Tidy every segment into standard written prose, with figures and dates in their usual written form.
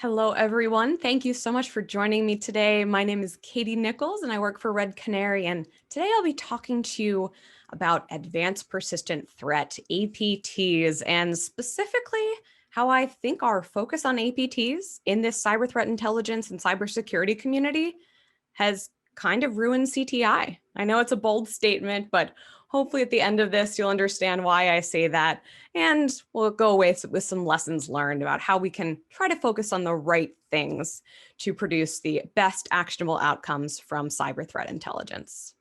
Hello, everyone. Thank you so much for joining me today. My name is Katie Nichols, and I work for Red Canary. And today I'll be talking to you about Advanced Persistent Threat, APTs, and specifically how I think our focus on APTs in this cyber threat intelligence and cybersecurity community has kind of ruined CTI. I know it's a bold statement, but hopefully at the end of this, you'll understand why I say that. And we'll go away with some lessons learned about how we can try to focus on the right things to produce the best actionable outcomes from cyber threat intelligence.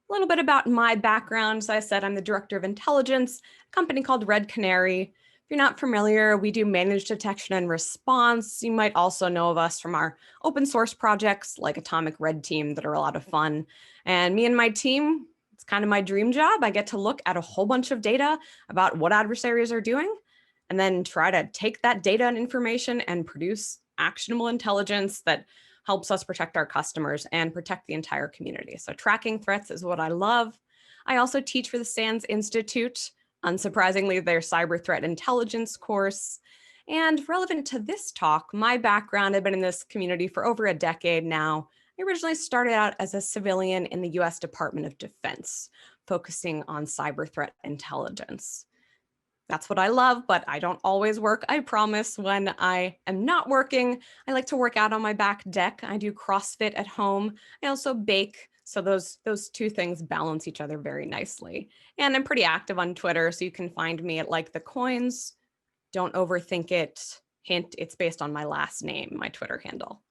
A little bit about my background. As I said, I'm the director of intelligence, a company called Red Canary. If you're not familiar, we do managed detection and response. You might also know of us from our open source projects like Atomic Red Team that are a lot of fun. And me and my team, it's kind of my dream job. I get to look at a whole bunch of data about what adversaries are doing and then try to take that data and information and produce actionable intelligence that helps us protect our customers and protect the entire community. So tracking threats is what I love. I also teach for the SANS Institute, unsurprisingly, their cyber threat intelligence course. And relevant to this talk, my background, I've been in this community for over a decade now. I originally started out as a civilian in the US Department of Defense, focusing on cyber threat intelligence. That's what I love, but I don't always work. I promise when I am not working, I like to work out on my back deck. I do CrossFit at home. I also bake. So those two things balance each other very nicely. And I'm pretty active on Twitter, so you can find me at Like the Coins. Don't overthink it. Hint, it's based on my last name, my Twitter handle.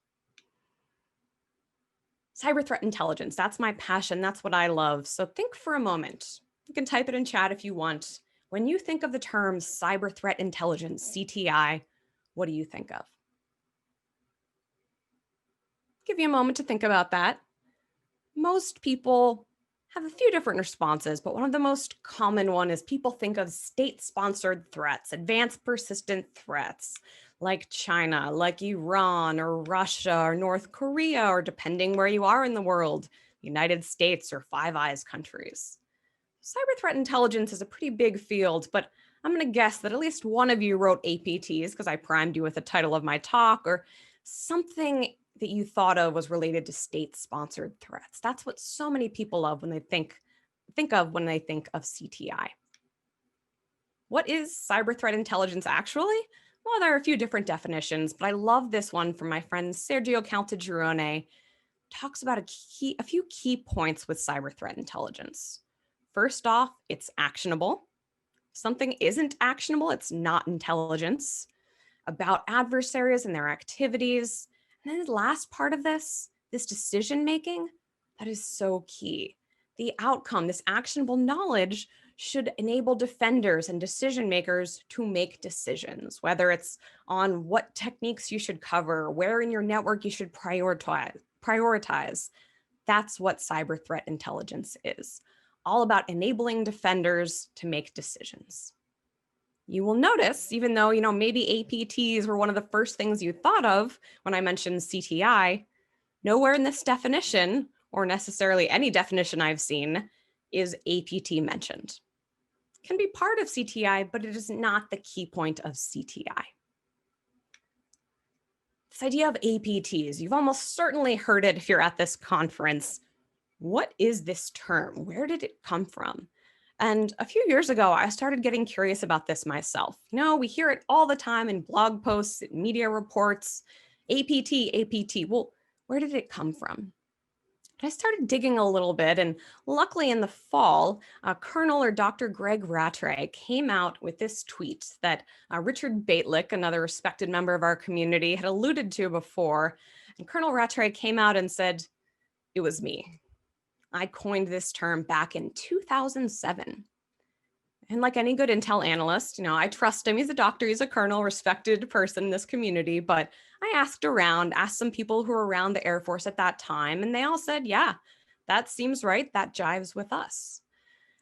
Cyber threat intelligence, that's my passion. That's what I love. So think for a moment. You can type it in chat if you want. When you think of the term cyber threat intelligence, CTI, what do you think of? Give you a moment to think about that. Most people have a few different responses, but one of the most common one is people think of state-sponsored threats, advanced persistent threats like China, like Iran or Russia or North Korea, or depending where you are in the world, United States or Five Eyes countries. Cyber threat intelligence is a pretty big field, but I'm going to guess that at least one of you wrote APTs because I primed you with the title of my talk, or something that you thought of was related to state-sponsored threats. That's what so many people love when they think of when they think of CTI. What is cyber threat intelligence actually? Well, there are a few different definitions, but I love this one from my friend Sergio Caltagirone. Talks about a few key points with cyber threat intelligence. First off, it's actionable. If something isn't actionable, it's not intelligence. About adversaries and their activities. And then the last part of this decision making, that is so key. The outcome, this actionable knowledge, should enable defenders and decision makers to make decisions, whether it's on what techniques you should cover, where in your network you should prioritize. That's what cyber threat intelligence is, all about enabling defenders to make decisions. You will notice, even though, maybe APTs were one of the first things you thought of when I mentioned CTI, nowhere in this definition, or necessarily any definition I've seen, is APT mentioned. It can be part of CTI, but it is not the key point of CTI. This idea of APTs, you've almost certainly heard it if you're at this conference. What is this term? Where did it come from? And a few years ago, I started getting curious about this myself. We hear it all the time in blog posts, media reports, APT, APT. Well, where did it come from? I started digging a little bit, and luckily in the fall, Colonel or Dr. Greg Rattray came out with this tweet that Richard Baitlick, another respected member of our community, had alluded to before. And Colonel Rattray came out and said, "It was me. I coined this term back in 2007. And like any good intel analyst, I trust him. He's a doctor, he's a colonel, respected person in this community. But I asked around, asked some people who were around the Air Force at that time, and they all said, yeah, that seems right. That jives with us.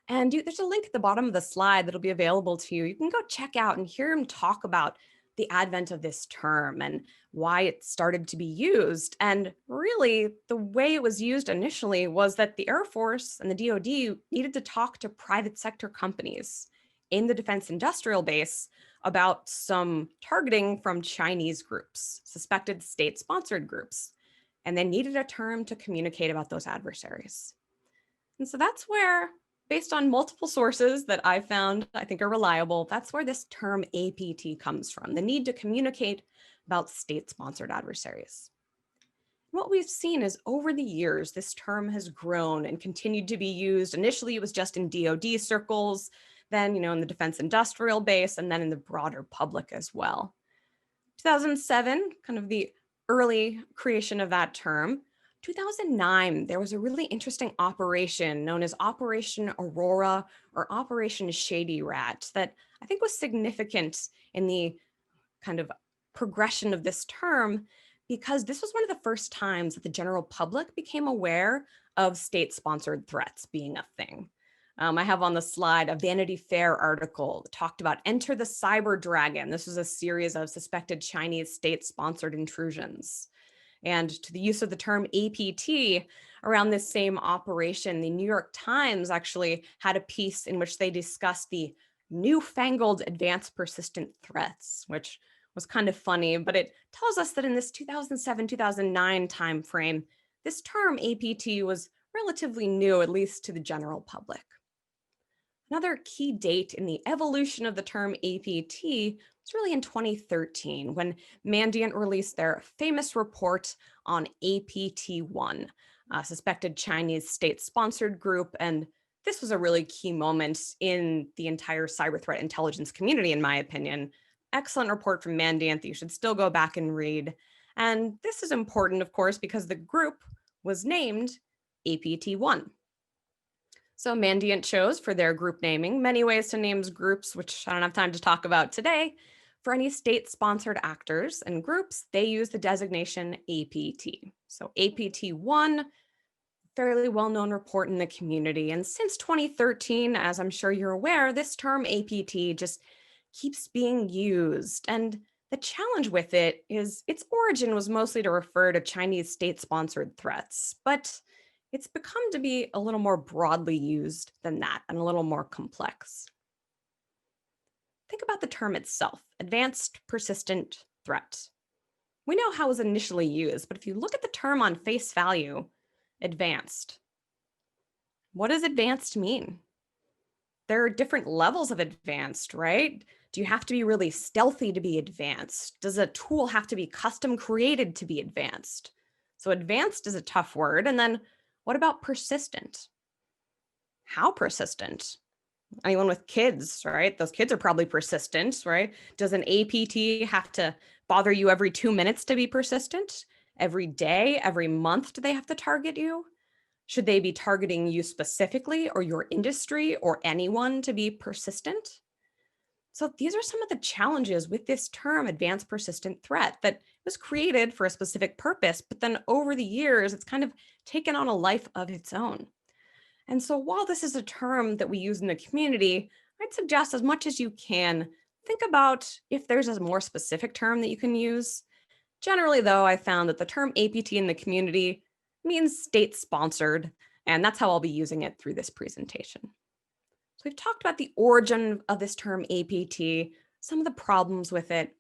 And there's a link at the bottom of the slide that'll be available to you. You can go check out and hear him talk about the advent of this term and why it started to be used. And really, the way it was used initially was that the Air Force and the DoD needed to talk to private sector companies in the defense industrial base about some targeting from Chinese groups, suspected state-sponsored groups, and they needed a term to communicate about those adversaries. And so that's where, based on multiple sources that I found I think are reliable, that's where this term APT comes from, the need to communicate about state-sponsored adversaries. What we've seen is over the years, this term has grown and continued to be used. Initially, it was just in DoD circles, then, in the defense industrial base, and then in the broader public as well. 2007, kind of the early creation of that term. 2009, there was a really interesting operation known as Operation Aurora or Operation Shady Rat that I think was significant in the kind of progression of this term, because this was one of the first times that the general public became aware of state-sponsored threats being a thing. I have on the slide a Vanity Fair article that talked about Enter the Cyber Dragon. This was a series of suspected Chinese state-sponsored intrusions. And to the use of the term APT around this same operation, the New York Times actually had a piece in which they discussed the newfangled advanced persistent threats, which was kind of funny, but it tells us that in this 2007-2009 timeframe, this term APT was relatively new, at least to the general public. Another key date in the evolution of the term APT was really in 2013 when Mandiant released their famous report on APT-1, a suspected Chinese state-sponsored group. And this was a really key moment in the entire cyber threat intelligence community, in my opinion. Excellent report from Mandiant that you should still go back and read. And this is important, of course, because the group was named APT-1. So Mandiant chose for their group naming many ways to name groups, which I don't have time to talk about today. For any state-sponsored actors and groups, they use the designation APT. So APT-1, fairly well-known report in the community. And since 2013, as I'm sure you're aware, this term APT just keeps being used. And the challenge with it is its origin was mostly to refer to Chinese state-sponsored threats, but it's become to be a little more broadly used than that and a little more complex. Think about the term itself, advanced persistent threat. We know how it was initially used, but if you look at the term on face value, advanced, what does advanced mean? There are different levels of advanced, right? Do you have to be really stealthy to be advanced? Does a tool have to be custom created to be advanced? So advanced is a tough word. And then what about persistent? How persistent? Anyone with kids, right? Those kids are probably persistent, right? Does an APT have to bother you every 2 minutes to be persistent? Every day, every month, do they have to target you? Should they be targeting you specifically or your industry or anyone to be persistent? So these are some of the challenges with this term advanced persistent threat that was created for a specific purpose, but then over the years, it's kind of taken on a life of its own. And so while this is a term that we use in the community, I'd suggest as much as you can, think about if there's a more specific term that you can use. Generally, though, I found that the term APT in the community means state-sponsored, and that's how I'll be using it through this presentation. So we've talked about the origin of this term APT, some of the problems with it.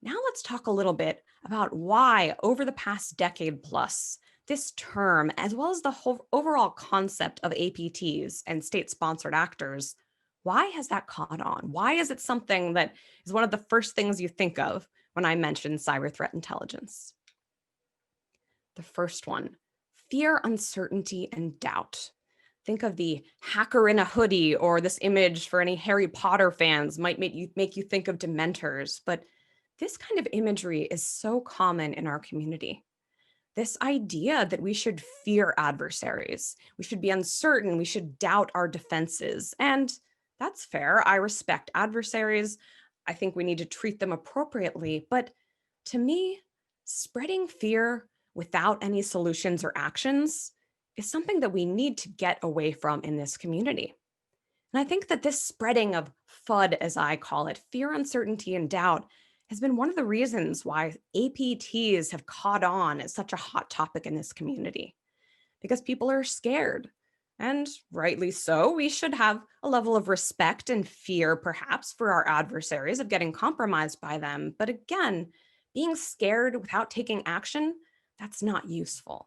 Now let's talk a little bit about why over the past decade plus, this term, as well as the whole overall concept of APTs and state-sponsored actors, why has that caught on? Why is it something that is one of the first things you think of when I mention cyber threat intelligence? The first one, fear, uncertainty, and doubt. Think of the hacker in a hoodie, or this image for any Harry Potter fans might make you think of Dementors, but this kind of imagery is so common in our community. This idea that we should fear adversaries, we should be uncertain, we should doubt our defenses. And that's fair. I respect adversaries. I think we need to treat them appropriately. But to me, spreading fear without any solutions or actions is something that we need to get away from in this community. And I think that this spreading of FUD, as I call it, fear, uncertainty, and doubt, has been one of the reasons why APTs have caught on as such a hot topic in this community, because people are scared. And rightly so, we should have a level of respect and fear, perhaps, for our adversaries of getting compromised by them. But again, being scared without taking action, that's not useful.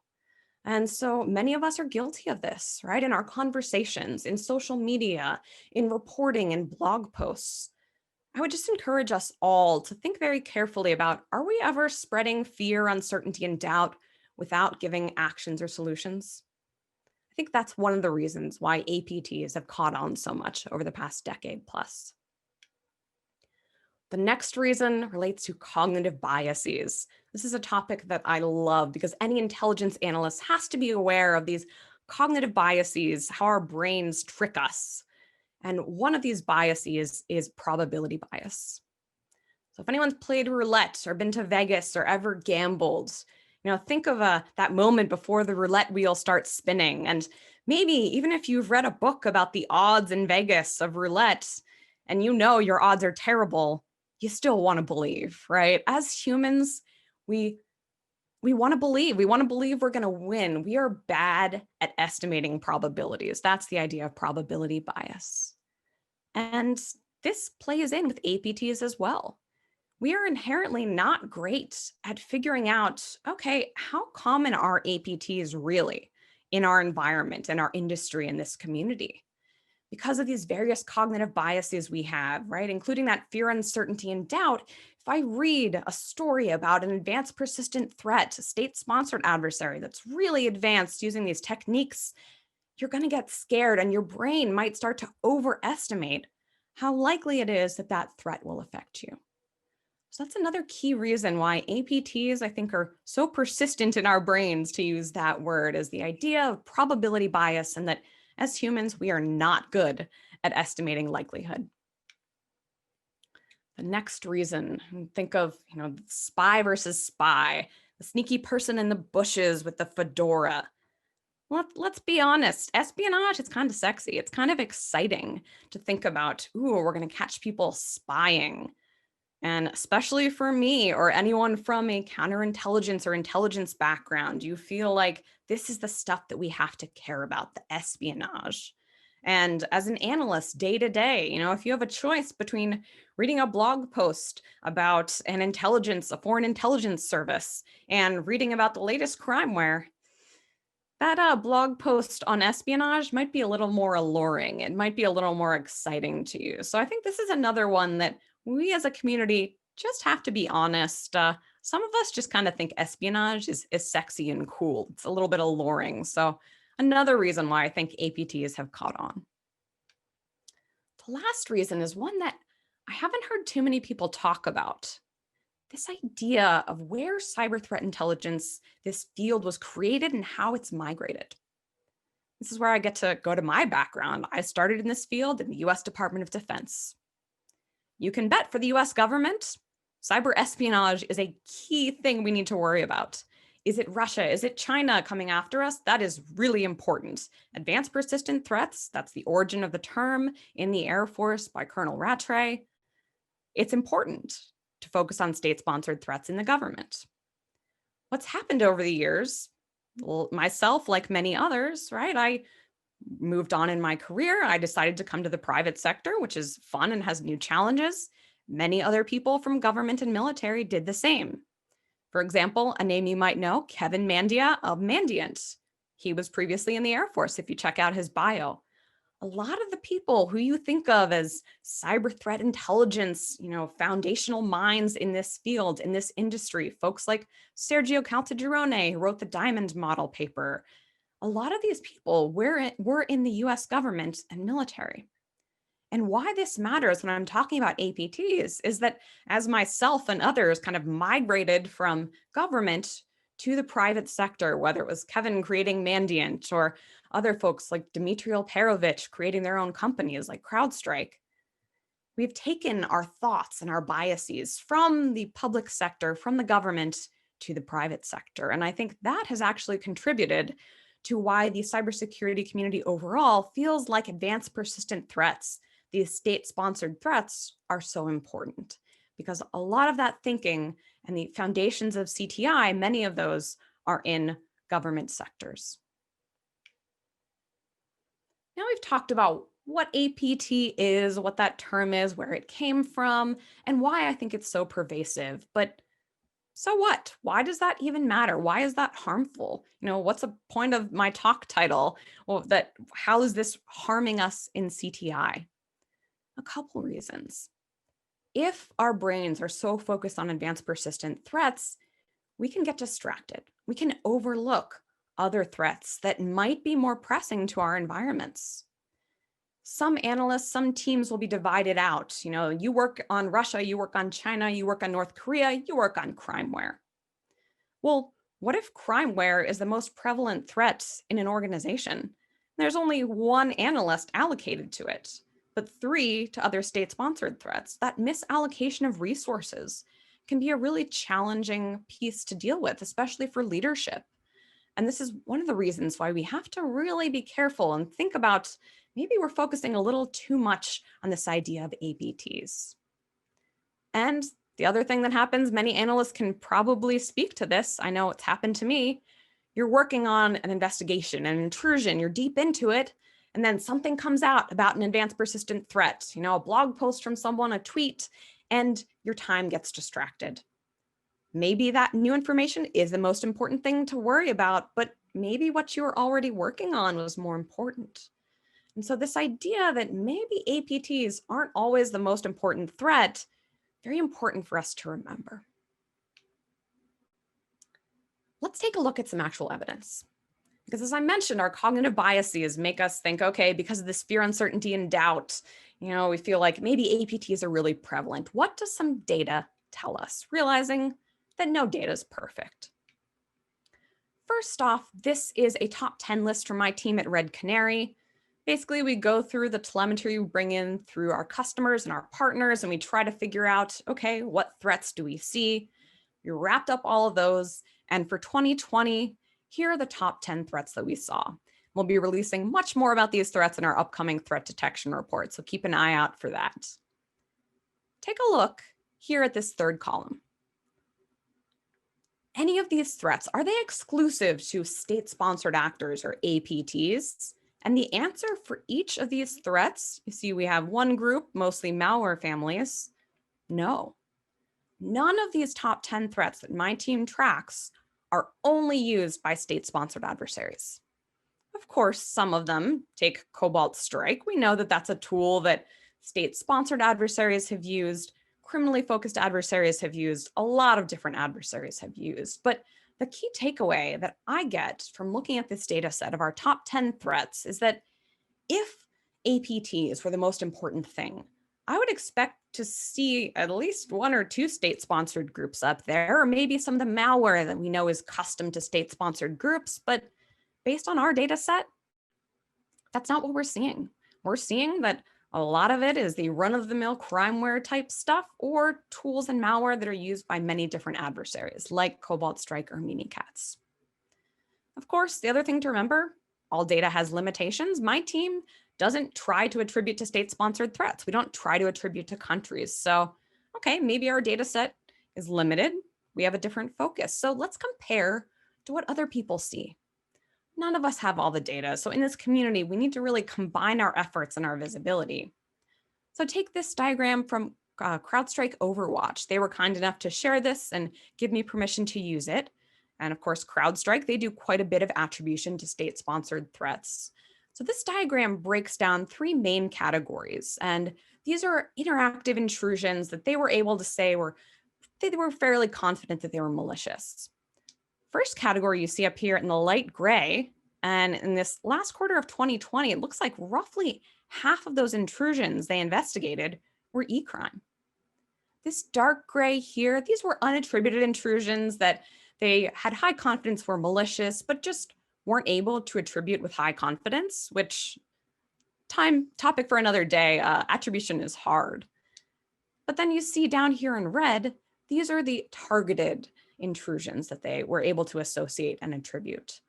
And so many of us are guilty of this, right? In our conversations, in social media, in reporting, in blog posts. I would just encourage us all to think very carefully about, are we ever spreading fear, uncertainty, and doubt without giving actions or solutions? I think that's one of the reasons why APTs have caught on so much over the past decade plus. The next reason relates to cognitive biases. This is a topic that I love because any intelligence analyst has to be aware of these cognitive biases, how our brains trick us. And one of these biases is probability bias. So if anyone's played roulette or been to Vegas or ever gambled, think of that moment before the roulette wheel starts spinning. And maybe even if you've read a book about the odds in Vegas of roulette and you know your odds are terrible, you still want to believe, right? As humans, we want to believe. We want to believe we're going to win. We are bad at estimating probabilities. That's the idea of probability bias. And this plays in with APTs as well. We are inherently not great at figuring out, okay, how common are APTs really in our environment, in our industry, in this community? Because of these various cognitive biases we have, right, including that fear, uncertainty, and doubt, if I read a story about an advanced persistent threat, a state-sponsored adversary that's really advanced using these techniques, you're going to get scared and your brain might start to overestimate how likely it is that that threat will affect you. So that's another key reason why APTs, I think, are so persistent in our brains, to use that word, is the idea of probability bias, and that as humans, we are not good at estimating likelihood. The next reason, think of, spy versus spy, the sneaky person in the bushes with the fedora. Let's be honest, espionage is kind of sexy. It's kind of exciting to think about, ooh, we're going to catch people spying. And especially for me or anyone from a counterintelligence or intelligence background, you feel like this is the stuff that we have to care about, the espionage. And as an analyst day to day, if you have a choice between reading a blog post about a foreign intelligence service, and reading about the latest crimeware, that blog post on espionage might be a little more alluring. It might be a little more exciting to you. So I think this is another one that we as a community just have to be honest. Some of us just kind of think espionage is sexy and cool. It's a little bit alluring. So another reason why I think APTs have caught on. The last reason is one that I haven't heard too many people talk about. This idea of where cyber threat intelligence, this field, was created and how it's migrated. This is where I get to go to my background. I started in this field in the US Department of Defense. You can bet for the US government, cyber espionage is a key thing we need to worry about. Is it Russia? Is it China coming after us? That is really important. Advanced persistent threats, that's the origin of the term in the Air Force by Colonel Rattray. It's important to focus on state-sponsored threats in the government. What's happened over the years, well, myself, like many others, right? I moved on in my career. I decided to come to the private sector, which is fun and has new challenges. Many other people from government and military did the same. For example, a name you might know, Kevin Mandia of Mandiant. He was previously in the Air Force, if you check out his bio. A lot of the people who you think of as cyber threat intelligence, foundational minds in this field, in this industry, folks like Sergio Caltagirone, who wrote the Diamond Model paper. A lot of these people were in the US government and military. And why this matters when I'm talking about APTs is that as myself and others kind of migrated from government to the private sector, whether it was Kevin creating Mandiant or other folks like Dmitry Alperovich creating their own companies like CrowdStrike, we've taken our thoughts and our biases from the public sector, from the government, to the private sector. And I think that has actually contributed to why the cybersecurity community overall feels like advanced persistent threats, these state-sponsored threats, are so important. Because a lot of that thinking and the foundations of CTI, many of those are in government sectors. Now we've talked about what APT is, what that term is, where it came from, and why I think it's so pervasive. But so what? Why does that even matter? Why is that harmful? What's the point of my talk title? Well, how is this harming us in CTI? A couple reasons. If our brains are so focused on advanced persistent threats, we can get distracted. We can overlook other threats that might be more pressing to our environments. Some analysts, some teams will be divided out. You work on Russia, you work on China, you work on North Korea, you work on crimeware. Well, what if crimeware is the most prevalent threat in an organization? There's only one analyst allocated to it, but 3 to other state-sponsored threats. That misallocation of resources can be a really challenging piece to deal with, especially for leadership. And this is one of the reasons why we have to really be careful and think about maybe we're focusing a little too much on this idea of APTs. And the other thing that happens, many analysts can probably speak to this. I know it's happened to me. You're working on an investigation, an intrusion, you're deep into it, and then something comes out about an advanced persistent threat, a blog post from someone, a tweet, and your time gets distracted. Maybe that new information is the most important thing to worry about, but maybe what you were already working on was more important. And so this idea that maybe APTs aren't always the most important threat, very important for us to remember. Let's take a look at some actual evidence. Because as I mentioned, our cognitive biases make us think, okay, because of this fear, uncertainty, and doubt, we feel like maybe APTs are really prevalent. What does some data tell us? Realizing that no data is perfect. First off, this is a top 10 list from my team at Red Canary. Basically, we go through the telemetry we bring in through our customers and our partners, and we try to figure out, okay, what threats do we see? We wrapped up all of those. And for 2020, here are the top 10 threats that we saw. We'll be releasing much more about these threats in our upcoming threat detection report, so keep an eye out for that. Take a look here at this third column. Any of these threats, are they exclusive to state-sponsored actors or APTs? And the answer for each of these threats, you see we have one group, mostly malware families. No, none of these top 10 threats that my team tracks are only used by state-sponsored adversaries. Of course, some of them take Cobalt Strike. We know that that's a tool that state-sponsored adversaries have used, criminally focused adversaries have used, a lot of different adversaries have used. But the key takeaway that I get from looking at this data set of our top 10 threats is that if APTs were the most important thing, I would expect to see at least 1 or 2 state-sponsored groups up there, or maybe some of the malware that we know is custom to state-sponsored groups. But based on our data set, that's not what we're seeing. We're seeing that a lot of it is the run-of-the-mill crimeware type stuff or tools and malware that are used by many different adversaries like Cobalt Strike or Mimikatz. Of course, the other thing to remember, all data has limitations. My team doesn't try to attribute to state-sponsored threats. We don't try to attribute to countries. So, okay, maybe our data set is limited. We have a different focus. So let's compare to what other people see. None of us have all the data. So in this community, we need to really combine our efforts and our visibility. So take this diagram from CrowdStrike Overwatch. They were kind enough to share this and give me permission to use it. And of course, CrowdStrike, they do quite a bit of attribution to state-sponsored threats. So this diagram breaks down 3 main categories. And these are interactive intrusions that they were able to say they were fairly confident that they were malicious. First category you see up here in the light gray, and in this last quarter of 2020, it looks like roughly half of those intrusions they investigated were e-crime. This dark gray here, these were unattributed intrusions that they had high confidence were malicious, but just weren't able to attribute with high confidence, which topic for another day, attribution is hard. But then you see down here in red, these are the targeted intrusions that they were able to associate and attribute.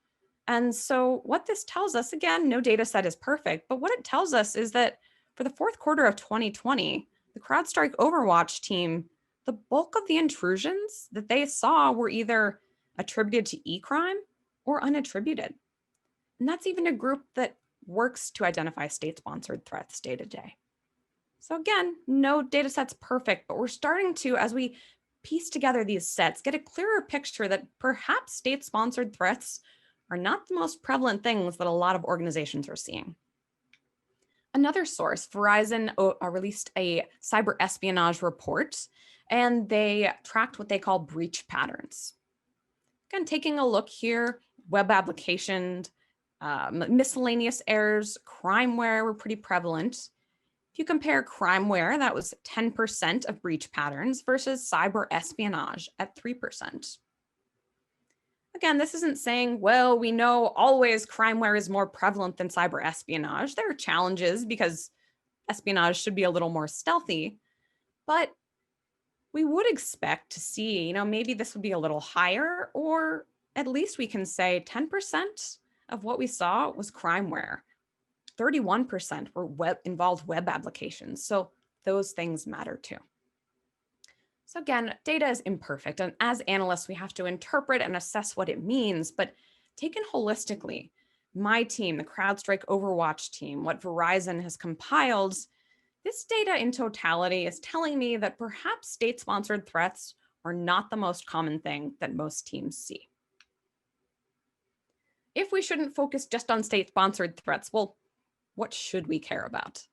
And so what this tells us, again, no data set is perfect, but what it tells us is that for the fourth quarter of 2020, the CrowdStrike Overwatch team, the bulk of the intrusions that they saw were either attributed to e-crime or unattributed. And that's even a group that works to identify state-sponsored threats day to day. So again, no data set's perfect, but we're starting to, as we piece together these sets, get a clearer picture that perhaps state-sponsored threats are not the most prevalent things that a lot of organizations are seeing. Another source, Verizon released a cyber espionage report, and they tracked what they call breach patterns. Again, taking a look here, web applications, miscellaneous errors, crimeware were pretty prevalent. If you compare crimeware, that was 10% of breach patterns versus cyber espionage at 3%. Again, this isn't saying, well, we know always crimeware is more prevalent than cyber espionage. There are challenges because espionage should be a little more stealthy, but we would expect to see, maybe this would be a little higher, or at least we can say 10% of what we saw was crimeware. 31% were involved web applications. So those things matter too. So again, data is imperfect. And as analysts, we have to interpret and assess what it means. But taken holistically, my team, the CrowdStrike Overwatch team, what Verizon has compiled, this data in totality is telling me that perhaps state-sponsored threats are not the most common thing that most teams see. If we shouldn't focus just on state-sponsored threats, well, what should we care about?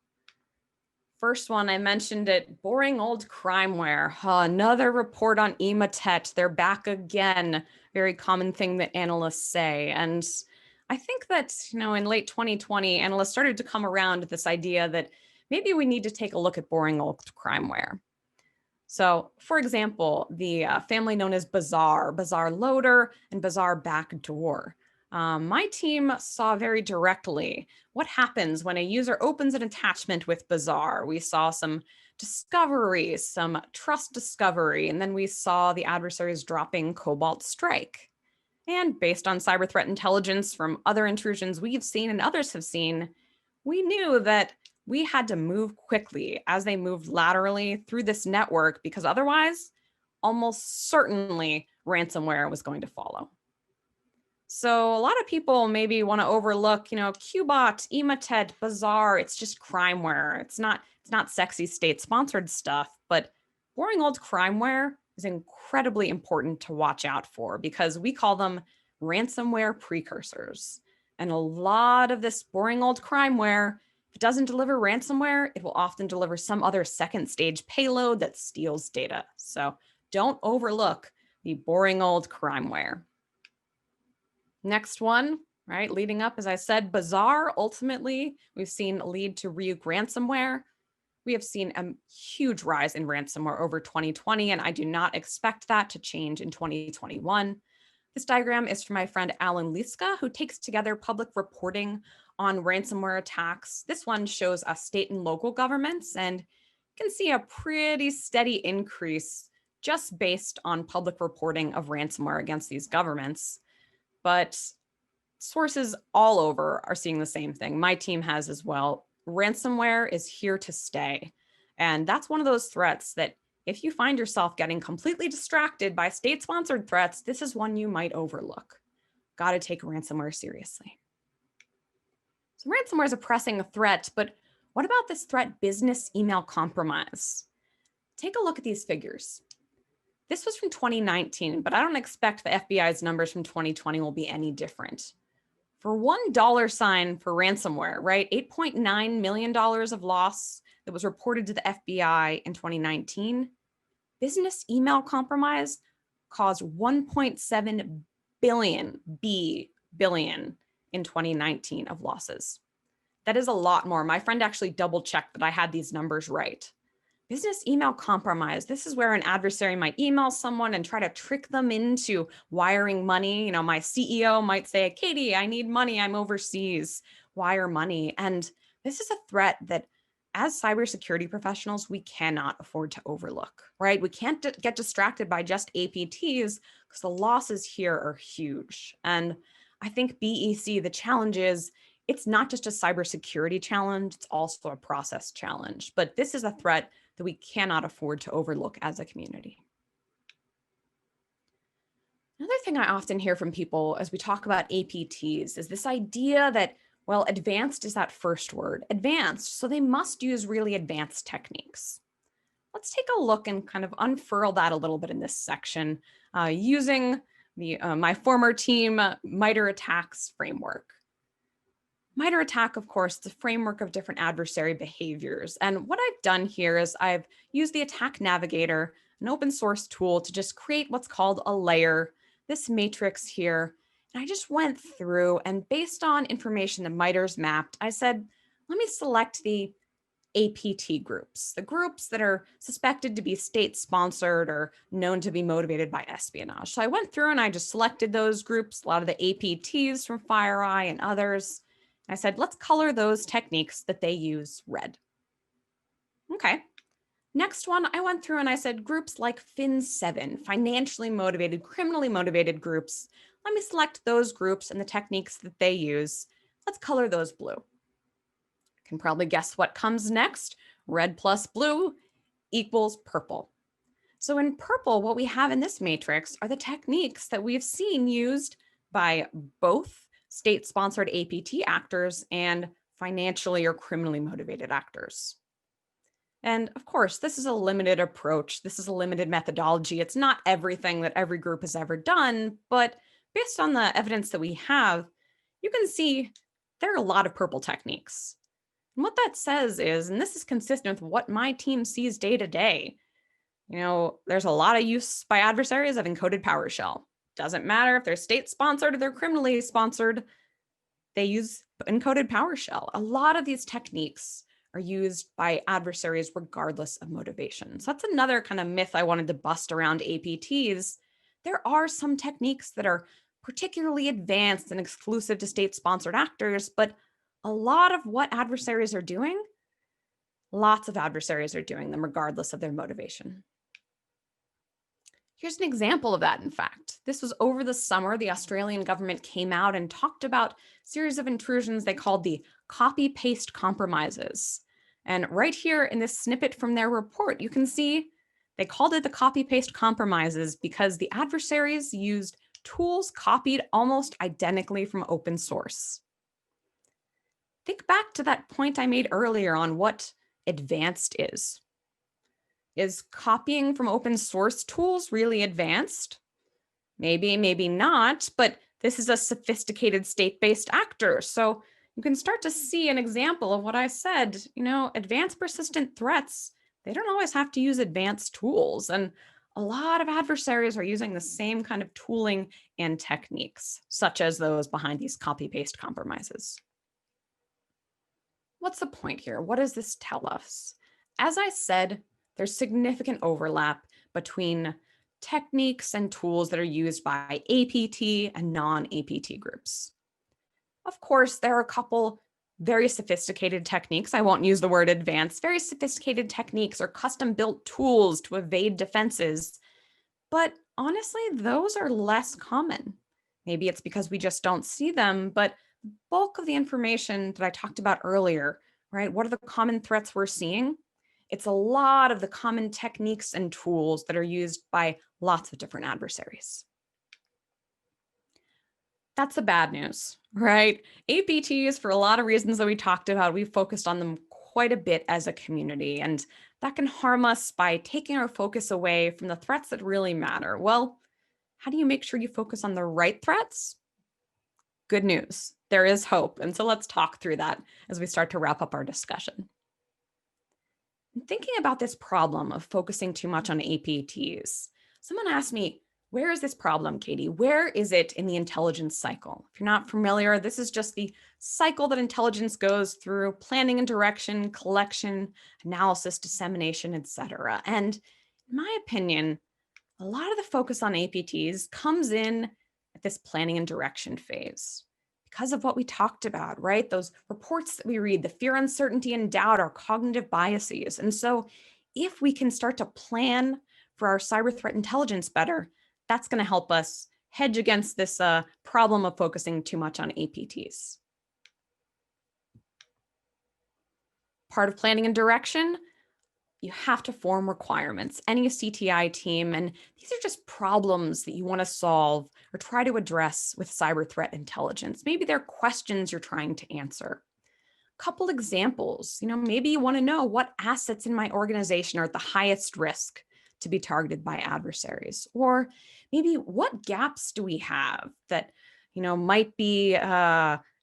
First one, I mentioned it, boring old crimeware. Another report on Emotet. They're back again. Very common thing that analysts say. And I think that, in late 2020, analysts started to come around to this idea that maybe we need to take a look at boring old crimeware. So for example, the family known as Bazaar, Bazaar Loader and Bazaar Backdoor. My team saw very directly what happens when a user opens an attachment with Bazaar. We saw some discovery, some trust discovery, and then we saw the adversaries dropping Cobalt Strike. And based on cyber threat intelligence from other intrusions we've seen and others have seen, we knew that we had to move quickly as they moved laterally through this network, because otherwise, almost certainly ransomware was going to follow. So a lot of people maybe want to overlook, Qbot, Emotet, Bazaar. It's just crimeware. It's not sexy state-sponsored stuff, but boring old crimeware is incredibly important to watch out for, because we call them ransomware precursors. And a lot of this boring old crimeware, if it doesn't deliver ransomware, it will often deliver some other second stage payload that steals data. So don't overlook the boring old crimeware. Next one, right, leading up, as I said, Bazaar, ultimately, we've seen lead to Ryuk ransomware. We have seen a huge rise in ransomware over 2020, and I do not expect that to change in 2021. This diagram is from my friend Alan Liska, who takes together public reporting on ransomware attacks. This one shows us state and local governments, and you can see a pretty steady increase just based on public reporting of ransomware against these governments. But sources all over are seeing the same thing. My team has as well. Ransomware is here to stay. And that's one of those threats that if you find yourself getting completely distracted by state-sponsored threats, this is one you might overlook. Got to take ransomware seriously. So ransomware is a pressing threat, but what about this threat, business email compromise? Take a look at these figures. This was from 2019, but I don't expect the FBI's numbers from 2020 will be any different. For $1 for ransomware, right? $8.9 million of loss that was reported to the FBI in 2019. Business email compromise caused 1.7 billion in 2019 of losses. That is a lot more. My friend actually double checked that I had these numbers right. Business email compromise. This is where an adversary might email someone and try to trick them into wiring money. My CEO might say, Katie, I need money. I'm overseas. Wire money. And this is a threat that as cybersecurity professionals, we cannot afford to overlook, right? We can't get distracted by just APTs because the losses here are huge. And I think BEC, the challenge is, it's not just a cybersecurity challenge, it's also a process challenge. But this is a threat that we cannot afford to overlook as a community. Another thing I often hear from people as we talk about APTs is this idea that Well, advanced is that first word, advanced. So they must use really advanced techniques. Let's take a look and kind of unfurl that a little bit in this section using my former team MITRE ATT&CK's framework. MITRE ATT&CK, of course, is a framework of different adversary behaviors. And what I've done here is I've used the Attack Navigator, an open source tool, to just create what's called a layer, this matrix here. And I just went through, and based on information that MITRE's mapped, I said, let me select the APT groups, the groups that are suspected to be state-sponsored or known to be motivated by espionage. So I went through and I just selected those groups, a lot of the APTs from FireEye and others. And I said, let's color those techniques that they use red. Okay. Next one, I went through and I said groups like Fin7, financially motivated, criminally motivated groups. Let me select those groups and the techniques that they use. Let's color those blue. Can probably guess what comes next. Red plus blue equals purple. So in purple, what we have in this matrix are the techniques that we've seen used by both state-sponsored APT actors and financially or criminally motivated actors. And of course, this is a limited approach. This is a limited methodology. It's not everything that every group has ever done, but based on the evidence that we have, you can see there are a lot of purple techniques. And what that says is, and this is consistent with what my team sees day to day, there's a lot of use by adversaries of encoded PowerShell. Doesn't matter if they're state-sponsored or they're criminally sponsored, they use encoded PowerShell. A lot of these techniques are used by adversaries regardless of motivation. So that's another kind of myth I wanted to bust around APTs. There are some techniques that are particularly advanced and exclusive to state-sponsored actors, but a lot of what adversaries are doing, lots of adversaries are doing them regardless of their motivation. Here's an example of that, in fact. This was over the summer. The Australian government came out and talked about a series of intrusions they called the copy-paste compromises. And right here in this snippet from their report, you can see they called it the copy-paste compromises because the adversaries used tools copied almost identically from open source. Think back to that point I made earlier on what advanced is. Is copying from open source tools really advanced? Maybe, maybe not, but this is a sophisticated state-based actor. So you can start to see an example of what I said, advanced persistent threats, they don't always have to use advanced tools. And a lot of adversaries are using the same kind of tooling and techniques, such as those behind these copy-paste compromises. What's the point here? What does this tell us? As I said, there's significant overlap between techniques and tools that are used by APT and non-APT groups. Of course, there are a couple very sophisticated techniques. I won't use the word advanced. Very sophisticated techniques or custom-built tools to evade defenses. But honestly, those are less common. Maybe it's because we just don't see them, but the bulk of the information that I talked about earlier, right? What are the common threats we're seeing? It's a lot of the common techniques and tools that are used by lots of different adversaries. That's the bad news, right? APTs, for a lot of reasons that we talked about, we focused on them quite a bit as a community, and that can harm us by taking our focus away from the threats that really matter. Well, how do you make sure you focus on the right threats? Good news, there is hope. And so let's talk through that as we start to wrap up our discussion. Thinking about this problem of focusing too much on APTs, someone asked me, where is this problem, Katie? Where is it in the intelligence cycle? If you're not familiar, this is just the cycle that intelligence goes through: planning and direction, collection, analysis, dissemination, etc. And in my opinion, a lot of the focus on APTs comes in at this planning and direction phase. Because of what we talked about, right? Those reports that we read, the fear, uncertainty, and doubt are cognitive biases. And so if we can start to plan for our cyber threat intelligence better, that's going to help us hedge against this problem of focusing too much on APTs. Part of planning and direction, you have to form requirements, any CTI team, and these are just problems that you want to solve or try to address with cyber threat intelligence. Maybe they're questions you're trying to answer. Couple examples, maybe you want to know what assets in my organization are at the highest risk to be targeted by adversaries, or maybe what gaps do we have that, might be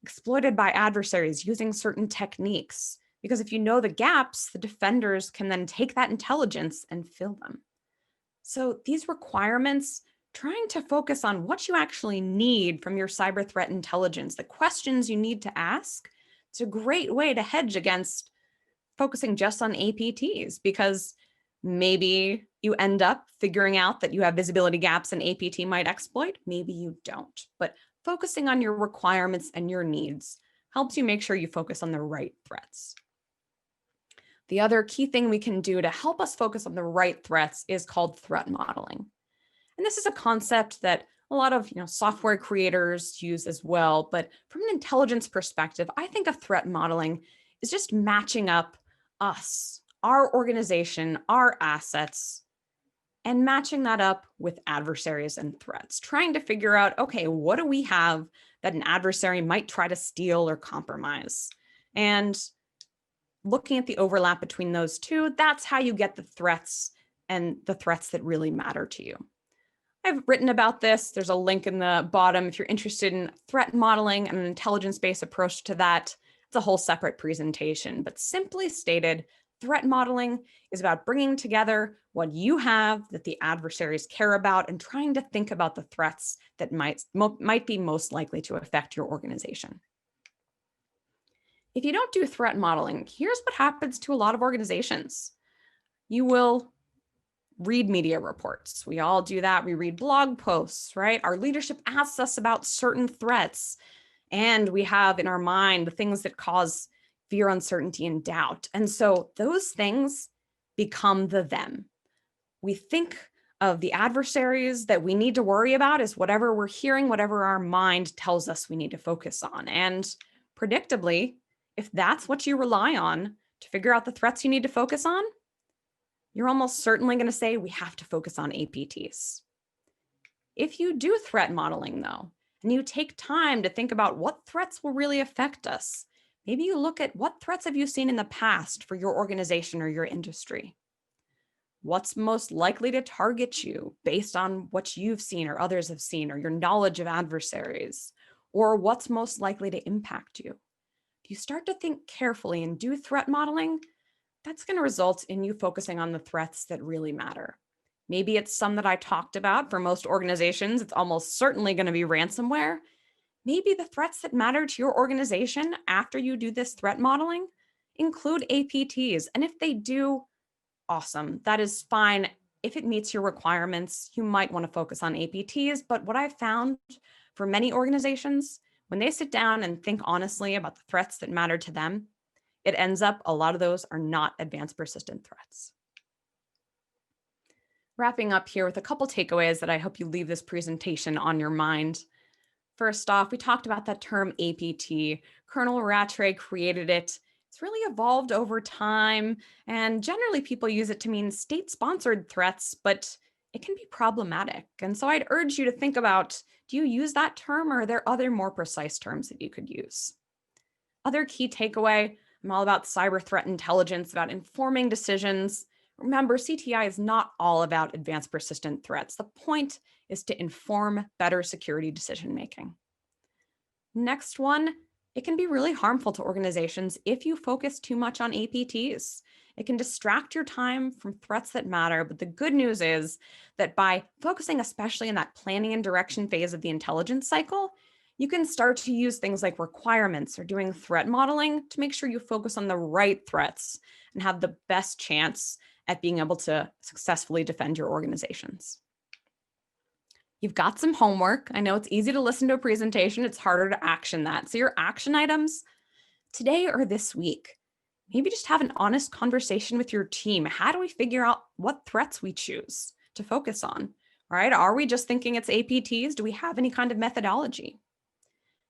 exploited by adversaries using certain techniques. Because if you know the gaps, the defenders can then take that intelligence and fill them. So these requirements, trying to focus on what you actually need from your cyber threat intelligence, the questions you need to ask, it's a great way to hedge against focusing just on APTs, because maybe you end up figuring out that you have visibility gaps an APT might exploit. Maybe you don't. But focusing on your requirements and your needs helps you make sure you focus on the right threats. The other key thing we can do to help us focus on the right threats is called threat modeling. And this is a concept that a lot of software creators use as well. But from an intelligence perspective, I think of threat modeling is just matching up us, our organization, our assets, and matching that up with adversaries and threats, trying to figure out, okay, what do we have that an adversary might try to steal or compromise? And looking at the overlap between those two, that's how you get the threats and the threats that really matter to you. I've written about this. There's a link in the bottom if you're interested in threat modeling and an intelligence-based approach to that. It's a whole separate presentation, but simply stated, threat modeling is about bringing together what you have that the adversaries care about and trying to think about the threats that might be most likely to affect your organization. If you don't do threat modeling, here's what happens to a lot of organizations. You will read media reports. We all do that. We read blog posts, right? Our leadership asks us about certain threats, and we have in our mind the things that cause fear, uncertainty, and doubt. And so those things become the them. We think of the adversaries that we need to worry about as whatever we're hearing, whatever our mind tells us we need to focus on. And predictably, if that's what you rely on to figure out the threats you need to focus on, you're almost certainly going to say we have to focus on APTs. If you do threat modeling, though, and you take time to think about what threats will really affect us, maybe you look at what threats have you seen in the past for your organization or your industry? What's most likely to target you based on what you've seen or others have seen, or your knowledge of adversaries, or what's most likely to impact you? If you start to think carefully and do threat modeling, that's going to result in you focusing on the threats that really matter. Maybe it's some that I talked about. For most organizations, it's almost certainly going to be ransomware. Maybe the threats that matter to your organization after you do this threat modeling include APTs. And if they do, awesome. That is fine. If it meets your requirements, you might want to focus on APTs. But what I've found for many organizations, when they sit down and think honestly about the threats that matter to them, it ends up a lot of those are not advanced persistent threats. Wrapping up here with a couple takeaways that I hope you leave this presentation on your mind. First off, we talked about that term APT. Colonel Rattray created it. It's really evolved over time, and generally people use it to mean state-sponsored threats, but it can be problematic. And so I'd urge you to think about, do you use that term, or are there other more precise terms that you could use? Other key takeaway, I'm all about cyber threat intelligence, about informing decisions. Remember, CTI is not all about advanced persistent threats. The point is to inform better security decision-making. Next one, it can be really harmful to organizations if you focus too much on APTs. It can distract your time from threats that matter, but the good news is that by focusing especially in that planning and direction phase of the intelligence cycle, you can start to use things like requirements or doing threat modeling to make sure you focus on the right threats and have the best chance at being able to successfully defend your organizations. You've got some homework. I know it's easy to listen to a presentation. It's harder to action that. So your action items today or this week, maybe just have an honest conversation with your team. How do we figure out what threats we choose to focus on, right? Are we just thinking it's APTs? Do we have any kind of methodology?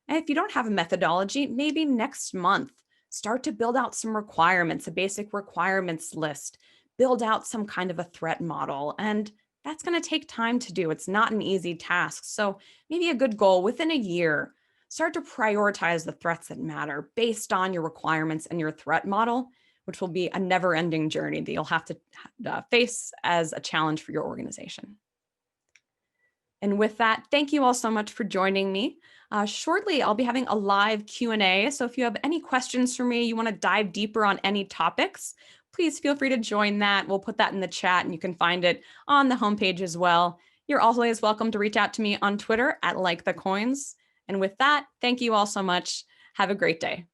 And if you don't have a methodology, maybe next month, start to build out some requirements, a basic requirements list. build out some kind of a threat model. And that's going to take time to do. It's not an easy task. So maybe a good goal within a year, start to prioritize the threats that matter based on your requirements and your threat model, which will be a never-ending journey that you'll have to face as a challenge for your organization. And with that, thank you all so much for joining me. Shortly, I'll be having a live Q&A. So if you have any questions for me, you want to dive deeper on any topics, please feel free to join that. We'll put that in the chat and you can find it on the homepage as well. You're always welcome to reach out to me on Twitter at LikeTheCoins. And with that, thank you all so much. Have a great day.